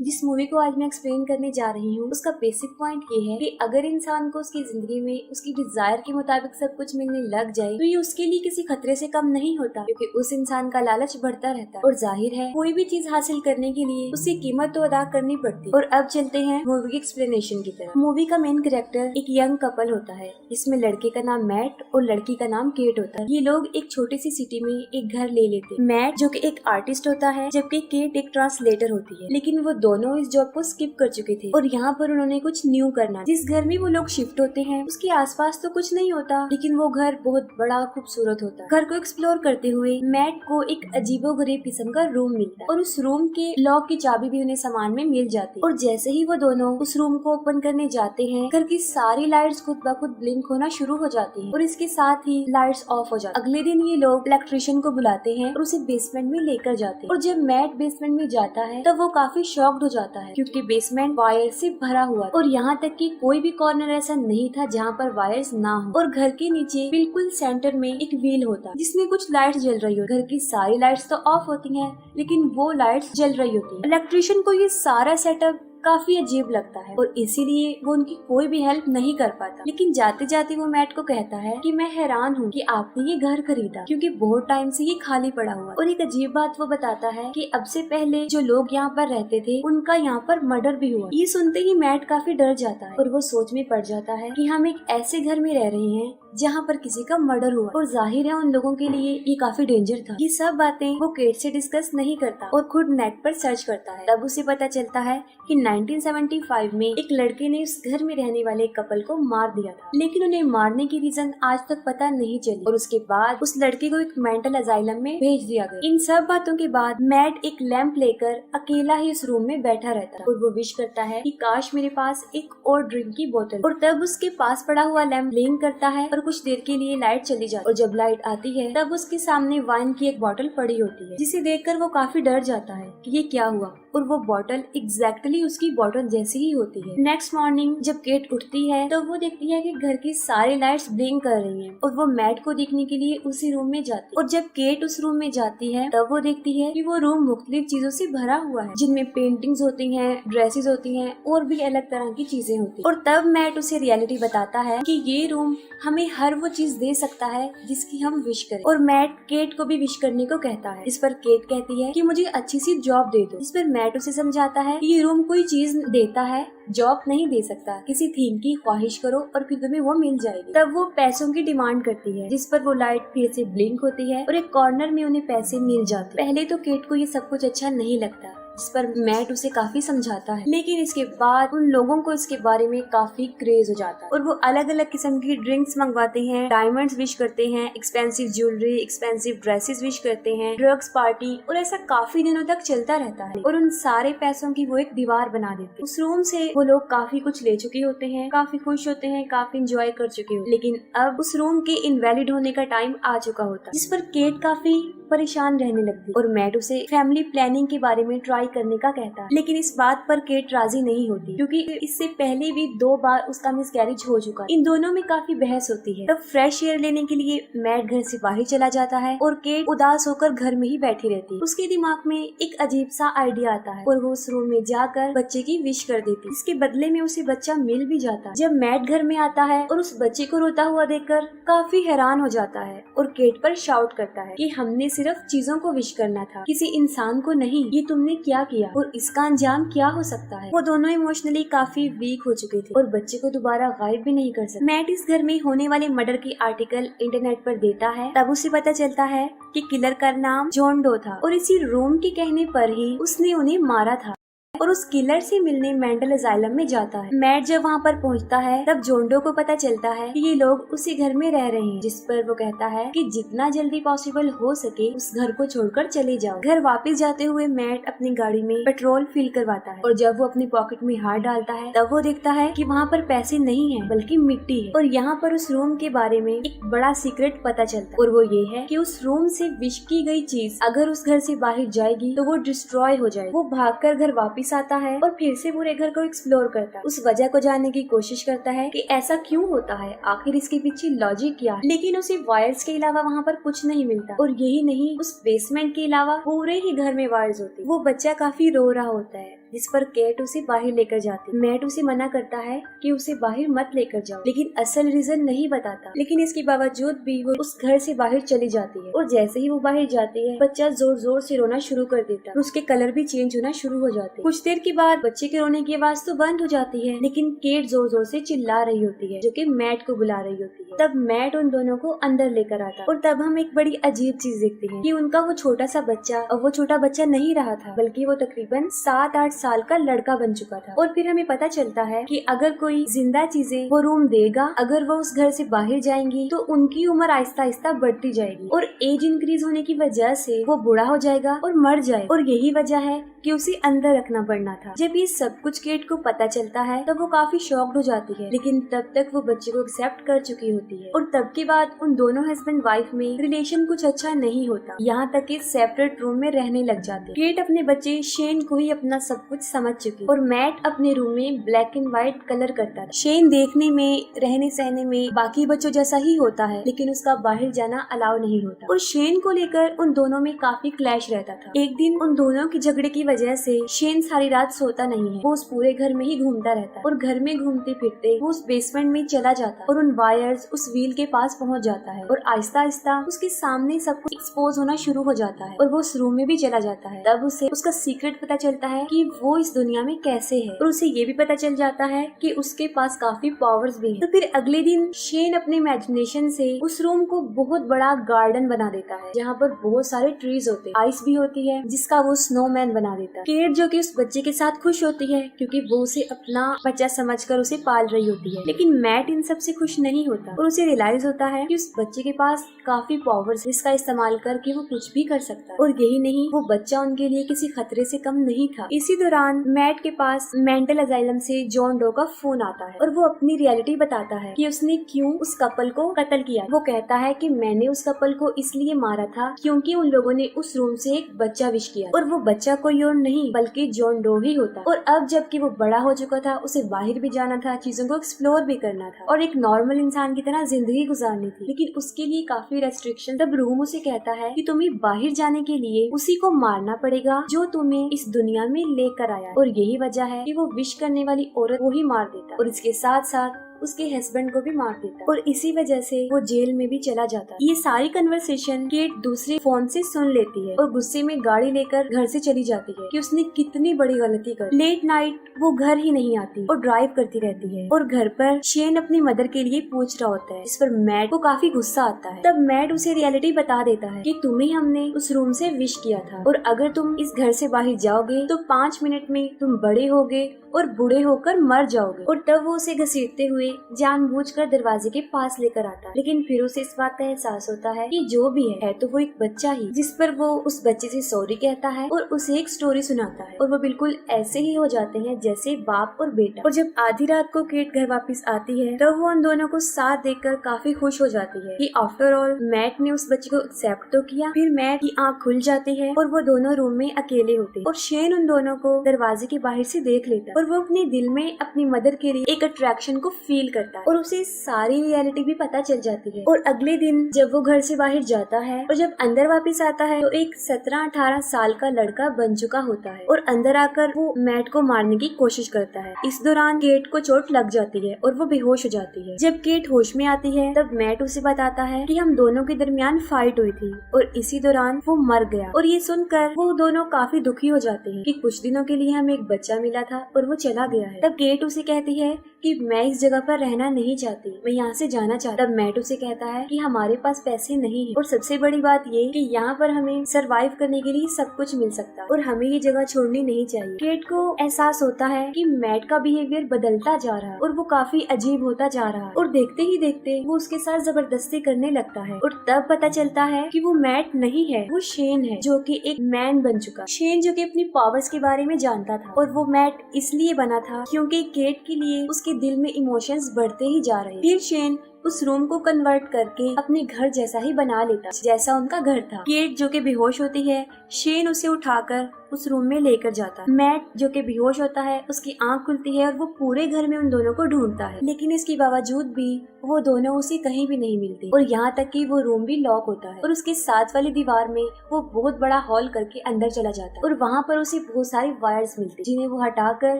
जिस मूवी को आज मैं एक्सप्लेन करने जा रही हूँ उसका बेसिक पॉइंट ये है कि अगर इंसान को उसकी जिंदगी में उसकी डिजायर के मुताबिक सब कुछ मिलने लग जाए तो ये उसके लिए किसी खतरे से कम नहीं होता, क्योंकि उस इंसान का लालच बढ़ता रहता है और जाहिर है कोई भी चीज हासिल करने के लिए उसे कीमत तो अदा करनी पड़ती है। और अब चलते हैं मूवी की एक्सप्लेनेशन की तरफ। मूवी का मेन कैरेक्टर एक यंग कपल होता है, इसमें लड़के का नाम मैट और लड़की का नाम केट होता है। ये लोग एक छोटी सी सिटी में एक घर ले लेते हैं। मैट जो कि एक आर्टिस्ट होता है जबकि केट एक ट्रांसलेटर होती है, लेकिन वो दोनों इस जॉब को स्किप कर चुके थे और यहाँ पर उन्होंने कुछ न्यू करना। जिस घर में वो लोग शिफ्ट होते हैं उसके आसपास तो कुछ नहीं होता, लेकिन वो घर बहुत बड़ा खूबसूरत होता है। घर को एक्सप्लोर करते हुए मैट को एक अजीबोगरीब किस्म का रूम मिलता है और उस रूम के लॉक की चाबी भी उन्हें सामान में मिल जाती है। और जैसे ही वो दोनों उस रूम को ओपन करने जाते हैं घर की सारी लाइट्स खुद ब खुद ब्लिंक होना शुरू हो जाती हैं और इसके साथ ही लाइट्स ऑफ हो जाती है। अगले दिन ये लोग इलेक्ट्रिशियन को बुलाते हैं और उसे बेसमेंट में लेकर जाते हैं। और जब मैट बेसमेंट में जाता है तब वो काफी शॉक्ड हो जाता है क्योंकि बेसमेंट वायर से भरा हुआ और यहाँ तक कि कोई भी कॉर्नर ऐसा नहीं था जहाँ पर वायर्स ना हो। और घर के नीचे बिल्कुल सेंटर में एक व्हील होता जिसमें कुछ लाइट्स जल रही हो। घर की सारी लाइट्स तो ऑफ होती हैं लेकिन वो लाइट्स जल रही होती है। इलेक्ट्रिशियन को ये सारा सेटअप काफी अजीब लगता है और इसीलिए वो उनकी कोई भी हेल्प नहीं कर पाता। लेकिन जाते जाते वो मैट को कहता है कि मैं हैरान हूँ कि आपने ये घर खरीदा क्योंकि बहुत टाइम से ये खाली पड़ा हुआ। और एक अजीब बात वो बताता है कि अब से पहले जो लोग यहाँ पर रहते थे उनका यहाँ पर मर्डर भी हुआ। ये सुनते ही मैट काफी डर जाता है और वो सोच में पड़ जाता है कि हम एक ऐसे घर में रह रहे हैं जहाँ पर किसी का मर्डर हुआ और जाहिर है उन लोगों के लिए ये काफी डेंजर था। ये सब बातें वो केट से डिस्कस नहीं करता और खुद नेट पर सर्च करता है। तब उसे पता चलता है कि 1975 में एक लड़के ने उस घर में रहने वाले कपल को मार दिया था, लेकिन उन्हें मारने की रीजन आज तक पता नहीं चली और उसके बाद उस लड़के को एक मेंटल अजाइलम में भेज दिया गया। इन सब बातों के बाद मैट एक लैंप लेकर अकेला ही उस रूम में बैठा रहता है और वो विश करता है कि काश मेरे पास एक और ड्रिंक की बोतल। और तब उसके पास पड़ा हुआ लैंप ब्लिंक करता है और कुछ देर के लिए लाइट चली जाती है और जब लाइट आती है तब उसके सामने वाइन की एक बोतल पड़ी होती है, जिसे देखकर वो काफी डर जाता है कि ये क्या हुआ। और वो बोतल एग्जैक्टली उसकी बोतल जैसी ही होती है। नेक्स्ट मॉर्निंग जब केट उठती है तो वो देखती है कि घर की सारी लाइट्स ब्लिंक कर रही हैं और वो मैट को देखने के लिए उसी रूम में जाती है। और जब केट उस रूम में जाती है तब वो देखती है कि वो रूम मुख्तलिफ चीजों से भरा हुआ है, जिनमें पेंटिंग्स होती हैं, ड्रेसेस होती हैं और भी अलग तरह की चीजें होती हैं। और तब मैट उसे रियलिटी बताता है कि ये रूम हमें हर वो चीज दे सकता है जिसकी हम विश करें। और मैट केट को भी विश करने को कहता है, इस पर केट कहती है कि मुझे अच्छी सी जॉब दे दो। इस पर मैट उसे समझाता है कि ये रूम कोई चीज देता है, जॉब नहीं दे सकता। किसी थीम की ख्वाहिश करो और फिर तुम्हें वो मिल जाएगी। तब वो पैसों की डिमांड करती है, जिस पर वो लाइट फिर से ब्लिंक होती है और एक कॉर्नर में उन्हें पैसे मिल जाते। पहले तो केट को ये सब कुछ अच्छा नहीं लगता, जिस पर मैट उसे काफी समझाता है, लेकिन इसके बाद उन लोगों को इसके बारे में काफी क्रेज हो जाता है और वो अलग अलग किस्म की ड्रिंक्स मंगवाते हैं, डायमंड्स विश करते हैं, expensive jewellery, expensive dresses wish करते हैं, ड्रग्स पार्टी, और ऐसा काफी दिनों तक चलता रहता है। और उन सारे पैसों की वो एक दीवार बना देते हैं। उस रूम से वो लोग काफी कुछ ले चुके होते हैं, काफी खुश होते हैं, काफी इंजॉय कर चुके होते हैं, लेकिन अब उस रूम के इनवैलिड होने का टाइम आ चुका होता है, जिस पर केट काफी परेशान रहने लगती और मैट उसे फैमिली प्लानिंग के बारे में ट्राई करने का कहता है। लेकिन इस बात पर केट राजी नहीं होती क्योंकि इससे पहले भी 2 बार उसका मिसकैरेज हो चुका है। इन दोनों में काफी बहस होती है। तब फ्रेश एयर लेने के लिए मैट घर से बाहर चला जाता है और केट उदास होकर घर में ही बैठी रहती है। उसके दिमाग में एक अजीब सा आइडिया आता है और वो उस रूम में जाकर बच्चे की विश कर देती। इसके बदले में उसे बच्चा मिल भी जाता है। जब मैट घर में आता है और उस बच्चे को रोता हुआ देखकर काफी हैरान हो जाता है और केट पर शाउट करता है कि हमने सिर्फ चीजों को विश करना था, किसी इंसान को नहीं। ये तुमने क्या किया और इसका अंजाम क्या हो सकता है। वो दोनों इमोशनली काफी वीक हो चुके थे और बच्चे को दोबारा गायब भी नहीं कर सकते। मैट इस घर में होने वाले मर्डर की आर्टिकल इंटरनेट पर देता है। तब उसे पता चलता है कि किलर का नाम जॉन डो था और इसी रूम के कहने पर ही उसने उन्हें मारा था और उस किलर से मिलने मेंटल असाइलम में जाता है। मैट जब वहाँ पर पहुँचता है तब जोंडो को पता चलता है कि ये लोग उसी घर में रह रहे हैं, जिस पर वो कहता है कि जितना जल्दी पॉसिबल हो सके उस घर को छोड़कर चले जाओ। घर वापस जाते हुए मैट अपनी गाड़ी में पेट्रोल फिल करवाता है और जब वो अपनी पॉकेट में हाथ डालता है तब वो देखता है कि वहाँ पर पैसे नहीं है बल्कि मिट्टी है। और यहाँ पर उस रूम के बारे में एक बड़ा सीक्रेट पता चलता है और वो ये है कि उस रूम से विश की गई चीज अगर उस घर से बाहर जाएगी तो वो डिस्ट्रॉय हो जाएगी। वो भागकर घर वापस आता है और फिर से पूरे घर को एक्सप्लोर करता है। उस वजह को जानने की कोशिश करता है कि ऐसा क्यों होता है, आखिर इसके पीछे लॉजिक क्या है। लेकिन उसे वायर्स के अलावा वहाँ पर कुछ नहीं मिलता और यही नहीं, उस बेसमेंट के अलावा पूरे ही घर में वायर्स होती है। वो बच्चा काफी रो रहा होता है। जिस पर केट उसे बाहर लेकर जाती। मैट उसे मना करता है कि उसे बाहर मत लेकर जाओ, लेकिन असल रीजन नहीं बताता। लेकिन इसके बावजूद भी वो उस घर से बाहर चली जाती है और जैसे ही वो बाहर जाती है बच्चा जोर जोर से रोना शुरू कर देता है। उसके कलर भी चेंज होना शुरू हो जाते हैं। कुछ देर के बाद बच्चे के रोने की आवाज तो बंद हो जाती है, लेकिन केट जोर जोर से चिल्ला रही होती है जो कि मैट को बुला रही होती है। तब मैट उन दोनों को अंदर लेकर आता है और तब हम एक बड़ी अजीब चीज देखते हैं कि उनका वो छोटा सा बच्चा अब वो छोटा बच्चा नहीं रहा था, बल्कि वो तकरीबन 7-8 साल का लड़का बन चुका था। और फिर हमें पता चलता है कि अगर कोई जिंदा चीजें वो रूम देगा, अगर वो उस घर से बाहर जाएंगी तो उनकी उम्र आहिस्ता आहिस्ता बढ़ती जाएगी और एज इंक्रीज होने की वजह से वो बूढ़ा हो जाएगा और मर जाए। और यही वजह है कि उसे अंदर रखना पड़ना था। जब ये सब कुछ केट को पता चलता है तब वो काफी शॉक्ड हो जाती है, लेकिन तब तक वो बच्चे को एक्सेप्ट कर चुकी होती है। और तब के बाद उन दोनों हस्बैंड वाइफ में रिलेशन कुछ अच्छा नहीं होता, यहाँ तक कि सेपरेट रूम में रहने लग जाते। केट अपने बच्चे शेन को ही अपना सब कुछ समझ चुकी और मैट अपने रूम में ब्लैक एंड व्हाइट कलर करता था। शेन देखने में, रहने सहने में बाकी बच्चों जैसा ही होता है, लेकिन उसका बाहर जाना अलाउ नहीं होता। और शेन को लेकर उन दोनों में काफी क्लैश रहता था। एक दिन उन दोनों की झगड़े की वजह से शेन सारी रात सोता नहीं है, वो उस पूरे घर में ही घूमता रहता है और घर में घूमते फिरते वो उस बेसमेंट में चला जाता है और उन वायर्स उस व्हील के पास पहुंच जाता है और आहिस्ता आहिस्ता उसके सामने सब कुछ एक्सपोज होना शुरू हो जाता है और वो उस रूम में भी चला जाता है। तब उसे उसका सीक्रेट पता चलता है कि वो इस दुनिया में कैसे है और उसे ये भी पता चल जाता है कि उसके पास काफी पावर्स भी हैं। तो फिर अगले दिन शेन अपने इमेजिनेशन से उस रूम को बहुत बड़ा गार्डन बना देता है, जहाँ पर बहुत सारे ट्रीज होते हैं, आइस भी होती है, जिसका वो स्नोमैन बना देता है। केट जो कि उस बच्चे के साथ खुश होती है क्योंकि वो उसे अपना बच्चा समझकर उसे पाल रही होती है, लेकिन मैट इन सब से खुश नहीं होता और उसे रियलाइज होता है कि उस बच्चे के पास काफी पावर्स, जिसका इस्तेमाल करके वो कुछ भी कर सकता है। और यही नहीं, वो बच्चा उनके लिए किसी खतरे से कम नहीं था। इसी दौरान मैट के पास मेंटल अजाइलम से जॉन डो का फोन आता है और वो अपनी रियलिटी बताता है कि उसने क्यों उस कपल को कत्ल किया। वो कहता है कि मैंने उस कपल को इसलिए मारा था क्योंकि उन लोगों ने उस रूम से एक बच्चा विश किया और वो बच्चा कोई और नहीं बल्कि जॉन डो ही होता। और अब जबकि वो बड़ा हो चुका था, उसे बाहर भी जाना था, चीजों को एक्सप्लोर भी करना था और एक नॉर्मल इंसान की तरह जिंदगी गुजारनी थी, लेकिन उसके लिए काफी रेस्ट्रिक्शन। तब रूम उसे कहता है कि तुम्हें बाहर जाने के लिए उसी को मारना पड़ेगा जो तुम्हें इस दुनिया में लेकर आया, और यही वजह है कि वो विश करने वाली औरत को ही मार देता और इसके साथ साथ उसके हस्बैंड को भी मार देता और इसी वजह से वो जेल में भी चला जाता। ये सारी कन्वर्सेशन केट दूसरे फोन से सुन लेती है और गुस्से में गाड़ी लेकर घर से चली जाती है कि उसने कितनी बड़ी गलती कर। लेट नाइट वो घर ही नहीं आती और ड्राइव करती रहती है और घर पर शेन अपनी मदर के लिए पूछ रहा होता है, जिस पर मैट को काफी गुस्सा आता है। तब मैट उसे रियलिटी बता देता है कि तुम्हें हमने उस रूम से विश किया था और अगर तुम इस घर से बाहर जाओगे तो 5 मिनट में तुम बड़े होगे और बूढ़े होकर मर जाओगे। और तब वो उसे घसीटते हुए जानबूझकर दरवाजे के पास लेकर आता है, लेकिन फिर उसे इस बात का एहसास होता है कि जो भी है तो वो एक बच्चा ही, जिस पर वो उस बच्चे से सॉरी कहता है और उसे एक स्टोरी सुनाता है और वो बिल्कुल ऐसे ही हो जाते हैं जैसे बाप और बेटा। और जब आधी रात को केट घर वापस आती है तो वो उन दोनों को साथ देखकर काफी खुश हो जाती है कि आफ्टर ऑल मैट ने उस बच्चे को एक्सेप्ट तो किया। फिर मैट की आँख खुल जाती है और वो दोनों रूम में अकेले होते हैं और शेन उन दोनों को दरवाजे के बाहर से देख लेता है और वो अपने दिल में अपनी मदर के लिए एक अट्रैक्शन को फील करता है और उसे सारी रियलिटी भी पता चल जाती है। और अगले दिन जब वो घर से बाहर जाता है और जब अंदर वापस आता है तो एक 17-18 साल का लड़का बन चुका होता है और अंदर आकर वो मैट को मारने की कोशिश करता है। इस दौरान केट को चोट लग जाती है और वो बेहोश हो जाती है। जब केट होश में आती है तब मैट उसे बताता है कि हम दोनों के दरमियान फाइट हुई थी और इसी दौरान वो मर गया। और ये सुनकर वो दोनों काफी दुखी हो जाते हैं कि कुछ दिनों के लिए हमें एक बच्चा मिला था और वो चला गया है। तब केट उसे कहती है कि मैं इस जगह पर रहना नहीं चाहती, मैं यहाँ से जाना चाहता। तब मैट उसे कहता है कि हमारे पास पैसे नहीं है और सबसे बड़ी बात ये कि यहाँ पर हमें सरवाइव करने के लिए सब कुछ मिल सकता और हमें ये जगह छोड़नी नहीं चाहिए। केट को एहसास होता है कि मैट का बिहेवियर बदलता जा रहा है और वो काफी अजीब होता जा रहा है और देखते ही देखते वो उसके साथ जबरदस्ती करने लगता है। और तब पता चलता है कि वो मैट नहीं है, वो शेन है, जो कि एक मैन बन चुका। शेन जो कि अपनी पावर्स के बारे में जानता था और वो मैट इसलिए बना था क्योंकि केट के लिए उसके दिल में इमोशंस बढ़ते ही जा रहे। फिर शेन उस रूम को कन्वर्ट करके अपने घर जैसा ही बना लेता, जैसा उनका घर था। केट जो कि बेहोश होती है, शेन उसे उठाकर उस रूम में लेकर जाता है। मैट जो कि बेहोश होता है, उसकी आंख खुलती है और वो पूरे घर में उन दोनों को ढूंढता है, लेकिन इसके बावजूद भी वो दोनों उसे कहीं भी नहीं मिलते और यहाँ तक कि वो रूम भी लॉक होता है। और उसके साथ वाली दीवार में वो बहुत बड़ा हॉल करके अंदर चला जाता है और वहाँ पर उसे बहुत सारी वायर्स मिलती, जिन्हें वो हटाकर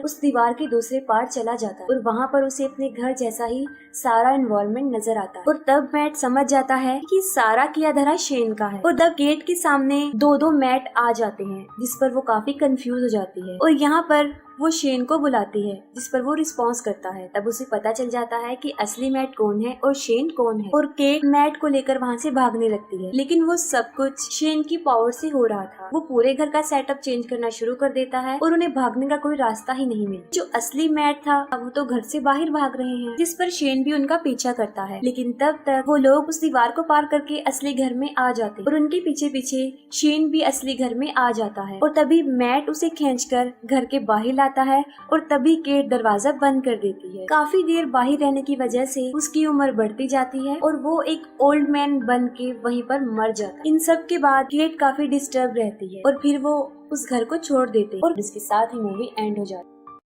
उस दीवार के दूसरे पार चला जाता है और वहाँ पर उसे अपने घर जैसा ही सारा एनवायरनमेंट नजर आता है। और तब मैट समझ जाता है कि सारा किया धरा शेन का है। और तब गेट के सामने दो मैट आ जाते हैं, जिस पर वो काफी कंफ्यूज हो जाती है और यहाँ पर वो शेन को बुलाती है, जिस पर वो रिस्पॉन्स करता है। तब उसे पता चल जाता है कि असली मैट कौन है और शेन कौन है। और केट मैट को लेकर वहाँ से भागने लगती है, लेकिन वो सब कुछ शेन की पावर से हो रहा था। वो पूरे घर का सेटअप चेंज करना शुरू कर देता है और उन्हें भागने का कोई रास्ता ही नहीं मिला। जो असली मैट था वो तो घर से बाहर भाग रहे हैं, जिस पर शेन भी उनका पीछा करता है। लेकिन तब तक वो लोग उस दीवार को पार करके असली घर में आ जाते और उनके पीछे पीछे शेन भी असली घर में आ जाता है। और तभी मैट उसे खींचकर घर के बाहर आता है और तभी केट दरवाजा बंद कर देती है। काफी देर बाहर रहने की वजह से उसकी उम्र बढ़ती जाती है और वो एक ओल्ड मैन बन के वहीं पर मर जाता है। इन सब के बाद केट काफी डिस्टर्ब रहती है और फिर वो उस घर को छोड़ देते हैं और इसके साथ ही मूवी एंड हो जाती है।